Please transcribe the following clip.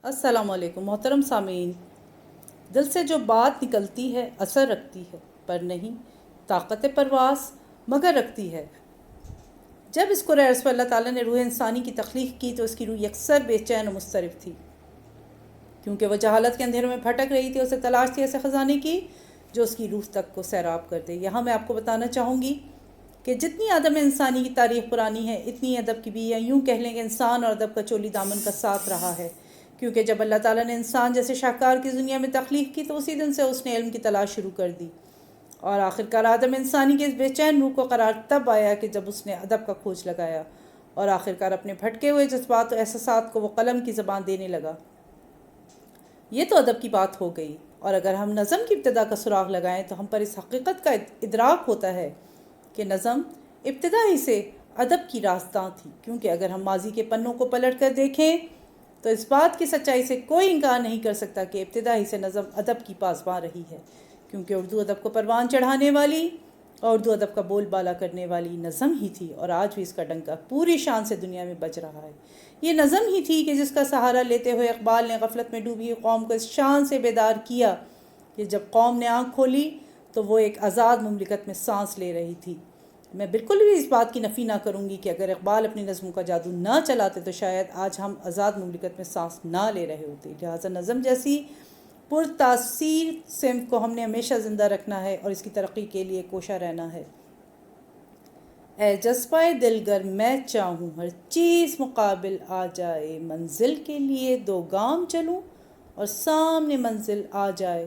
السلام علیکم محترم سامعین. دل سے جو بات نکلتی ہے اثر رکھتی ہے پر نہیں طاقت پرواز مگر رکھتی ہے. جب اس قرآن رسول اللہ تعالیٰ نے روح انسانی کی تخلیق کی تو اس کی روح یکسر بے چین و مضطرب تھی، کیونکہ وہ جہالت کے اندھیروں میں بھٹک رہی تھی. اسے تلاش تھی ایسے خزانے کی جو اس کی روح تک کو سیراب کر دے. یہاں میں آپ کو بتانا چاہوں گی کہ جتنی عدم انسانی کی تاریخ پرانی ہے اتنی ادب کی بھی، یا یوں کہہ لیں کہ انسان اور ادب کا چولی دامن کا ساتھ رہا ہے. کیونکہ جب اللہ تعالیٰ نے انسان جیسے شاہکار کی دنیا میں تخلیق کی تو اسی دن سے اس نے علم کی تلاش شروع کر دی، اور آخرکار آدم انسانی کے اس بے چین روح کو قرار تب آیا کہ جب اس نے ادب کا کھوج لگایا اور آخرکار اپنے بھٹکے ہوئے جذبات و احساسات کو وہ قلم کی زبان دینے لگا. یہ تو ادب کی بات ہو گئی، اور اگر ہم نظم کی ابتدا کا سراغ لگائیں تو ہم پر اس حقیقت کا ادراک ہوتا ہے کہ نظم ابتدا ہی سے ادب کی راستاں تھی. کیونکہ اگر ہم ماضی کے پنوں کو پلٹ کر دیکھیں تو اس بات کی سچائی سے کوئی انکار نہیں کر سکتا کہ ابتدا ہی سے نظم ادب کی پاسباں رہی ہے. کیونکہ اردو ادب کو پروان چڑھانے والی اور اردو ادب کا بول بالا کرنے والی نظم ہی تھی، اور آج بھی اس کا ڈنکا پوری شان سے دنیا میں بج رہا ہے. یہ نظم ہی تھی کہ جس کا سہارا لیتے ہوئے اقبال نے غفلت میں ڈوبی ہوئی قوم کو اس شان سے بیدار کیا کہ جب قوم نے آنکھ کھولی تو وہ ایک آزاد مملکت میں سانس لے رہی تھی. میں بالکل بھی اس بات کی نفی نہ کروں گی کہ اگر اقبال اپنی نظموں کا جادو نہ چلاتے تو شاید آج ہم آزاد مملکت میں سانس نہ لے رہے ہوتے. لہٰذا نظم جیسی پرتاثیر صنف کو ہم نے ہمیشہ زندہ رکھنا ہے اور اس کی ترقی کے لیے کوشاں رہنا ہے. اے جذبہ دل گر میں چاہوں ہر چیز مقابل آ جائے، منزل کے لیے دو گام چلوں اور سامنے منزل آ جائے.